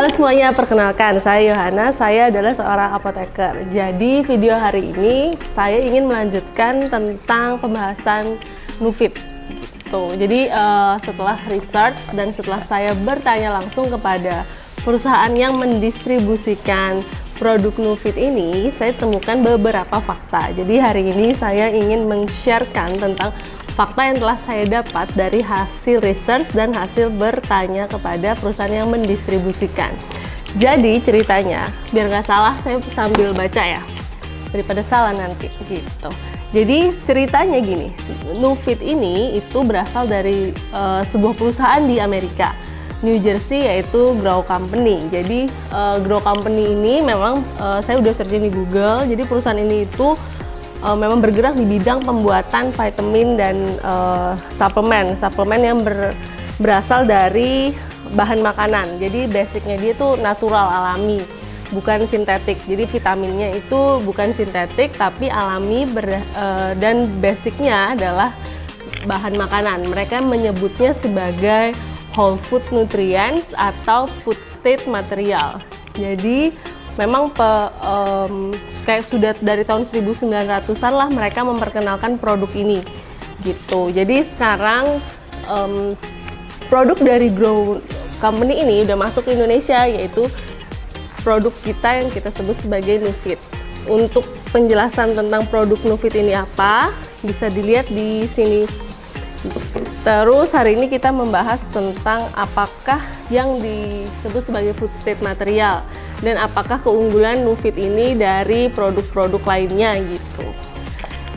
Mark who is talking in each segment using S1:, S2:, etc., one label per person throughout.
S1: Halo semuanya, perkenalkan saya Yohana, saya adalah seorang apoteker. Jadi video hari ini saya ingin melanjutkan tentang pembahasan Nufit. Gitu. Jadi setelah research dan setelah saya bertanya langsung kepada perusahaan yang mendistribusikan produk Nufit ini, saya temukan beberapa fakta. Jadi hari ini saya ingin men-sharekan tentang fakta yang telah saya dapat dari hasil research dan hasil bertanya kepada perusahaan yang mendistribusikan. Jadi ceritanya, biar nggak salah saya sambil baca ya, daripada salah nanti gitu. Jadi ceritanya gini, Nufit ini itu berasal dari sebuah perusahaan di Amerika, New Jersey, yaitu Grow Company. Jadi Grow Company ini memang saya udah searching di Google. Jadi perusahaan ini itu memang bergerak di bidang pembuatan vitamin dan suplemen yang berasal dari bahan makanan. Jadi basicnya dia tuh natural, alami, bukan sintetik. Jadi vitaminnya itu bukan sintetik tapi alami dan basicnya adalah bahan makanan. Mereka menyebutnya sebagai whole food nutrients atau food state material. Jadi memang kayak sudah dari tahun 1900-an lah mereka memperkenalkan produk ini gitu. Jadi sekarang produk dari Grow Company ini udah masuk ke Indonesia, yaitu produk kita yang kita sebut sebagai Nufit. Untuk penjelasan tentang produk Nufit ini apa bisa dilihat di sini. Terus hari ini kita membahas tentang apakah yang disebut sebagai food state material dan apakah keunggulan Nufit ini dari produk-produk lainnya gitu.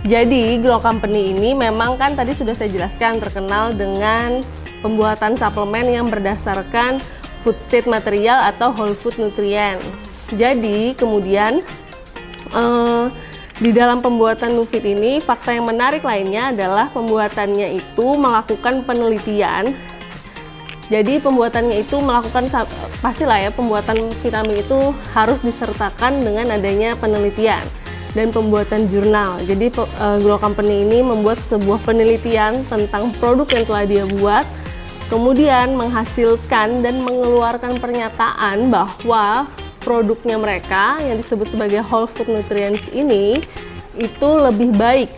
S1: Jadi Grow Company ini memang kan tadi sudah saya jelaskan terkenal dengan pembuatan suplemen yang berdasarkan food state material atau whole food nutrient. Jadi kemudian di dalam pembuatan Nufit ini fakta yang menarik lainnya adalah pembuatannya itu melakukan penelitian. Jadi pembuatannya itu melakukan, pastilah ya, pembuatan vitamin itu harus disertakan dengan adanya penelitian dan pembuatan jurnal. Jadi Grow Company ini membuat sebuah penelitian tentang produk yang telah dia buat, kemudian menghasilkan dan mengeluarkan pernyataan bahwa produknya mereka yang disebut sebagai whole food nutrients ini itu lebih baik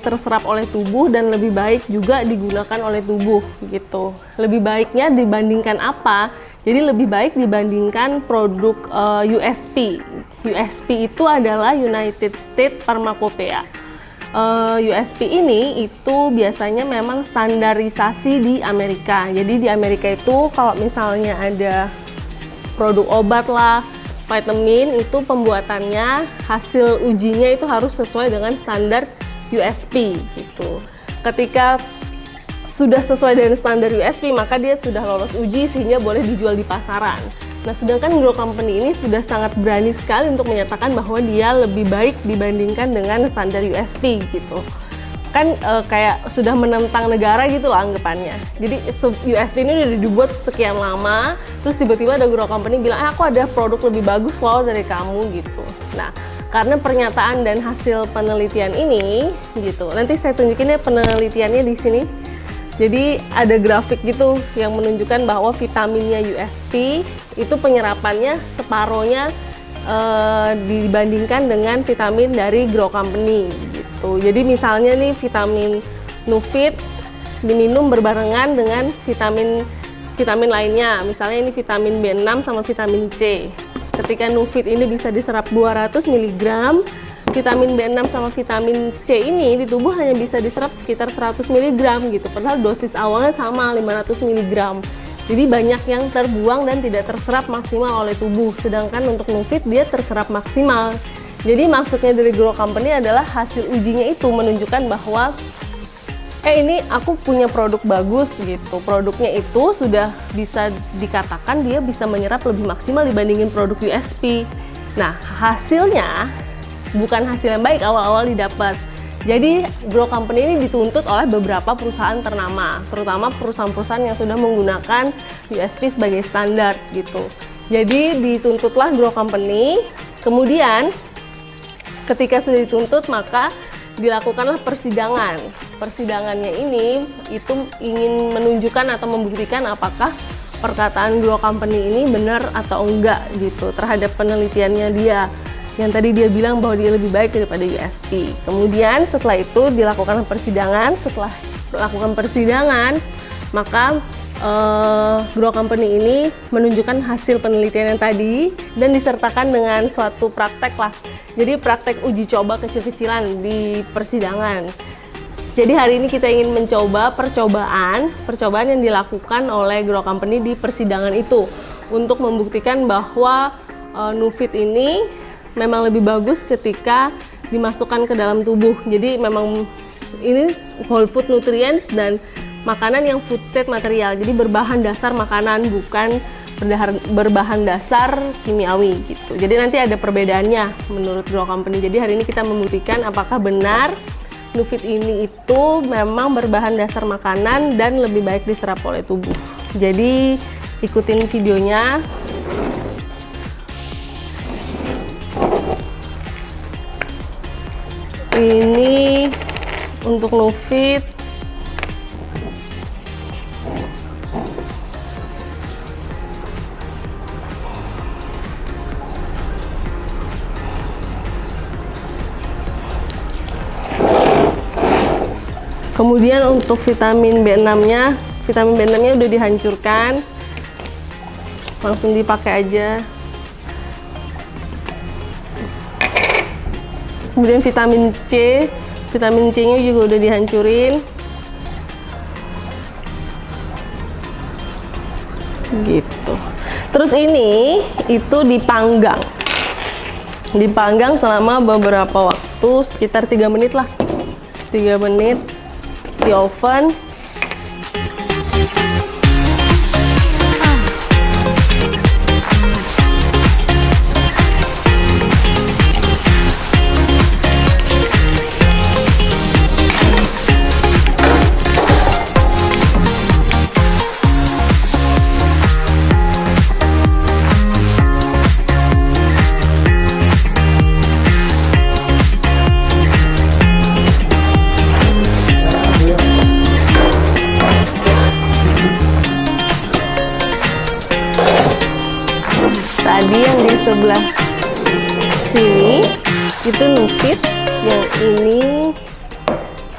S1: terserap oleh tubuh dan lebih baik juga digunakan oleh tubuh gitu. Lebih baiknya dibandingkan apa? Jadi lebih baik dibandingkan produk USP. USP itu adalah United States Pharmacopoeia. USP ini itu biasanya memang standarisasi di Amerika. Jadi di Amerika itu kalau misalnya ada produk obat lah, vitamin, itu pembuatannya, hasil ujinya itu harus sesuai dengan standar USP gitu. Ketika sudah sesuai dengan standar USP, maka dia sudah lolos uji sehingga boleh dijual di pasaran. Nah, sedangkan Grow Company ini sudah sangat berani sekali untuk menyatakan bahwa dia lebih baik dibandingkan dengan standar USP gitu. Kan kayak sudah menentang negara gitu loh anggapannya. Jadi USP ini udah dibuat sekian lama, terus tiba-tiba ada Grow Company bilang, aku ada produk lebih bagus loh dari kamu gitu. Nah, karena pernyataan dan hasil penelitian ini gitu. Nanti saya tunjukin ya penelitiannya di sini. Jadi ada grafik gitu yang menunjukkan bahwa vitaminnya USP itu penyerapannya separohnya dibandingkan dengan vitamin dari Grow Company gitu. Jadi misalnya nih vitamin Nufit diminum berbarengan dengan vitamin lainnya. Misalnya ini vitamin B6 sama vitamin C. Ketika Nufit ini bisa diserap 200 mg, vitamin B6 sama vitamin C ini di tubuh hanya bisa diserap sekitar 100 mg gitu. Padahal dosis awalnya sama 500 mg. Jadi banyak yang terbuang dan tidak terserap maksimal oleh tubuh. Sedangkan untuk Nufit dia terserap maksimal. Jadi maksudnya dari Grow Company adalah hasil ujinya itu menunjukkan bahwa ini aku punya produk bagus gitu. Produknya itu sudah bisa dikatakan dia bisa menyerap lebih maksimal dibandingin produk USP. Nah, hasilnya bukan hasil yang baik awal-awal didapat. Jadi Grow Company ini dituntut oleh beberapa perusahaan ternama, terutama perusahaan-perusahaan yang sudah menggunakan USP sebagai standar gitu. Jadi dituntutlah Grow Company. Kemudian ketika sudah dituntut maka dilakukanlah persidangan. Persidangannya ini itu ingin menunjukkan atau membuktikan apakah perkataan Grow Company ini benar atau enggak gitu terhadap penelitiannya dia yang tadi dia bilang bahwa dia lebih baik daripada USP. Kemudian setelah itu dilakukan persidangan. Setelah melakukan persidangan, maka Grow Company ini menunjukkan hasil penelitian yang tadi dan disertakan dengan suatu praktek lah. Jadi praktek uji coba kecil-kecilan di persidangan. Jadi hari ini kita ingin mencoba percobaan yang dilakukan oleh Grow Company di persidangan itu untuk membuktikan bahwa Nufit ini memang lebih bagus ketika dimasukkan ke dalam tubuh. Jadi memang ini whole food nutrients dan makanan yang food state material. Jadi berbahan dasar makanan, bukan berbahan dasar kimiawi gitu. Jadi nanti ada perbedaannya menurut Grow Company. Jadi hari ini kita membuktikan apakah benar Nufit ini itu memang berbahan dasar makanan dan lebih baik diserap oleh tubuh. Jadi ikutin videonya. Ini untuk Nufit. Kemudian untuk vitamin B6-nya, udah dihancurkan. Langsung dipakai aja. Kemudian vitamin C-nya juga udah dihancurin. Gitu. Terus ini itu dipanggang. Dipanggang selama beberapa waktu, sekitar 3 menit lah. 3 menit di oven. Tadi yang di sebelah sini itu Nufit, yang ini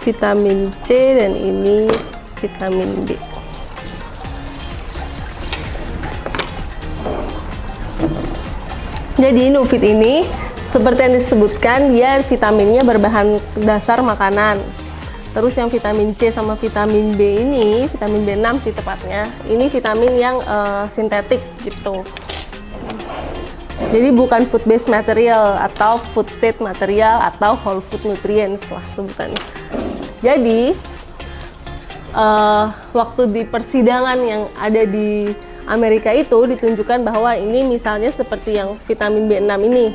S1: vitamin C dan ini vitamin B. Jadi Nufit ini seperti yang disebutkan, dia vitaminnya berbahan dasar makanan. Terus yang vitamin C sama vitamin B ini, vitamin B6 sih tepatnya, ini vitamin yang sintetik gitu. Jadi bukan food based material atau food state material atau whole food nutrients lah sebutannya. Jadi waktu di persidangan yang ada di Amerika itu ditunjukkan bahwa ini misalnya seperti yang vitamin B6 ini.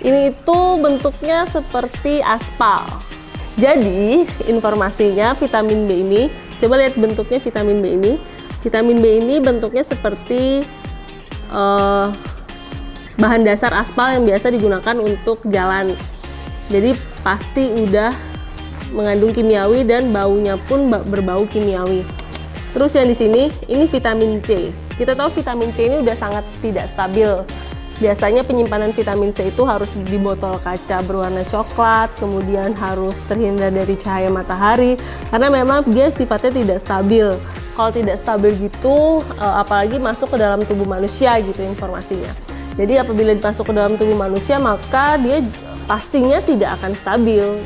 S1: Ini itu bentuknya seperti aspal. Jadi informasinya vitamin B ini, coba lihat bentuknya vitamin B ini. Vitamin B ini bentuknya seperti bahan dasar aspal yang biasa digunakan untuk jalan. Jadi pasti udah mengandung kimiawi dan baunya pun berbau kimiawi. Terus yang di sini ini vitamin C. Kita tahu vitamin C ini udah sangat tidak stabil. Biasanya penyimpanan vitamin C itu harus di botol kaca berwarna coklat, kemudian harus terhindar dari cahaya matahari karena memang dia sifatnya tidak stabil. Kalau tidak stabil gitu, apalagi masuk ke dalam tubuh manusia gitu informasinya. Jadi apabila masuk ke dalam tubuh manusia, maka dia pastinya tidak akan stabil.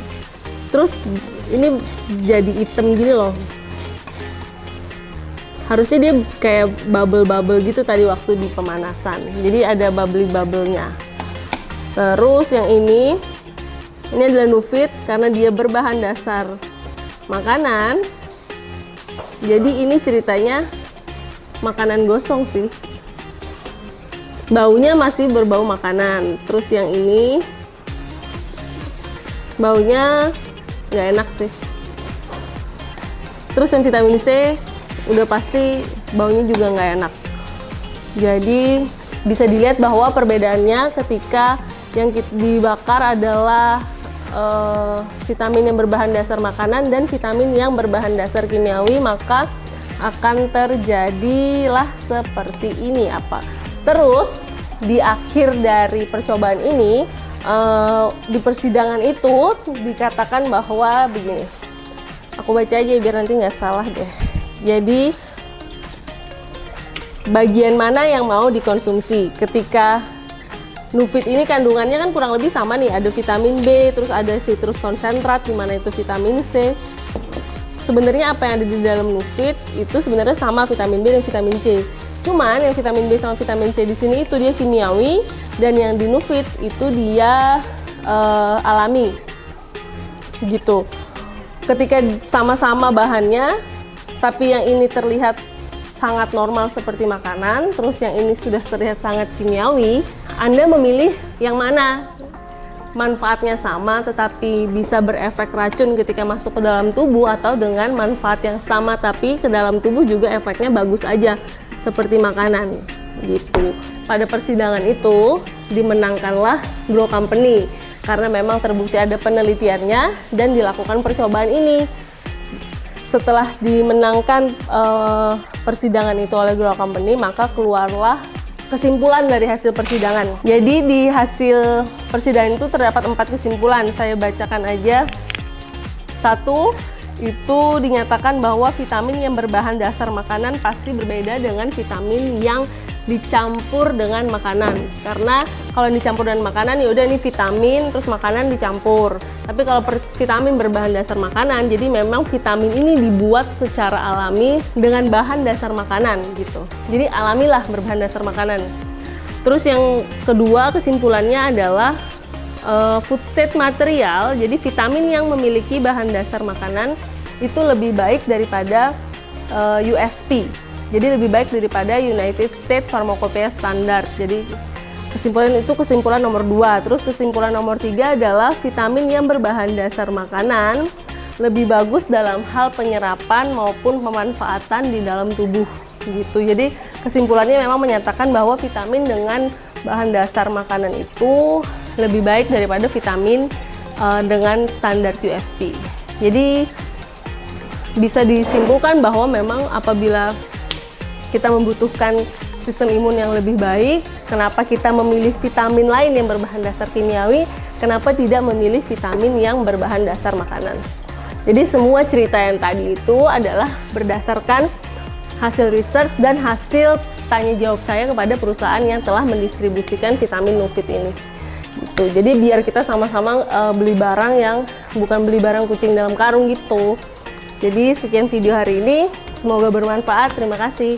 S1: Terus ini jadi hitam gini loh. Harusnya dia kayak bubble-bubble gitu tadi waktu di pemanasan. Jadi ada bubbly-bubble-nya. Terus yang ini adalah Nufit karena dia berbahan dasar makanan. Jadi ini ceritanya makanan gosong sih. Baunya masih berbau makanan. Terus yang ini baunya nggak enak sih. Terus yang vitamin C udah pasti baunya juga nggak enak. Jadi bisa dilihat bahwa perbedaannya ketika yang dibakar adalah vitamin yang berbahan dasar makanan dan vitamin yang berbahan dasar kimiawi, maka akan terjadilah seperti ini apa. Terus di akhir dari percobaan ini, di persidangan itu dikatakan bahwa begini, aku baca aja biar nanti nggak salah deh. Jadi bagian mana yang mau dikonsumsi ketika Nufit ini kandungannya kan kurang lebih sama nih, ada vitamin B, terus ada sitrus konsentrat, di mana itu vitamin C. Sebenarnya apa yang ada di dalam Nufit itu sebenarnya sama vitamin B dan vitamin C. Cuman yang vitamin B sama vitamin C di sini itu dia kimiawi, dan yang di Nufit itu dia alami. Gitu. Ketika sama-sama bahannya, tapi yang ini terlihat sangat normal seperti makanan, terus yang ini sudah terlihat sangat kimiawi, Anda memilih yang mana? Manfaatnya sama tetapi bisa berefek racun ketika masuk ke dalam tubuh, atau dengan manfaat yang sama tapi ke dalam tubuh juga efeknya bagus aja seperti makanan gitu. Pada persidangan itu dimenangkanlah Grow Company karena memang terbukti ada penelitiannya dan dilakukan percobaan ini. Setelah dimenangkan persidangan itu oleh Grow Company, maka keluarlah kesimpulan dari hasil persidangan. Jadi di hasil persidangan itu terdapat 4 kesimpulan. Saya bacakan aja. 1, itu dinyatakan bahwa vitamin yang berbahan dasar makanan pasti berbeda dengan vitamin yang dicampur dengan makanan. Karena kalau dicampur dengan makanan ya udah ini vitamin terus makanan dicampur. Tapi kalau vitamin berbahan dasar makanan, jadi memang vitamin ini dibuat secara alami dengan bahan dasar makanan gitu. Jadi alamilah berbahan dasar makanan. Terus yang kedua kesimpulannya adalah food state material. Jadi vitamin yang memiliki bahan dasar makanan itu lebih baik daripada USP. Jadi lebih baik daripada United States Pharmacopoeia Standard. Jadi kesimpulan itu kesimpulan nomor 2. Terus kesimpulan nomor 3 adalah vitamin yang berbahan dasar makanan lebih bagus dalam hal penyerapan maupun pemanfaatan di dalam tubuh gitu. Jadi kesimpulannya memang menyatakan bahwa vitamin dengan bahan dasar makanan itu lebih baik daripada vitamin dengan standar USP. Jadi bisa disimpulkan bahwa memang apabila kita membutuhkan sistem imun yang lebih baik, kenapa kita memilih vitamin lain yang berbahan dasar kimiawi, kenapa tidak memilih vitamin yang berbahan dasar makanan. Jadi semua cerita yang tadi itu adalah berdasarkan hasil research dan hasil tanya jawab saya kepada perusahaan yang telah mendistribusikan vitamin Nufit ini. Gitu. Jadi biar kita sama-sama beli barang yang bukan beli barang kucing dalam karung gitu. Jadi sekian video hari ini, semoga bermanfaat. Terima kasih.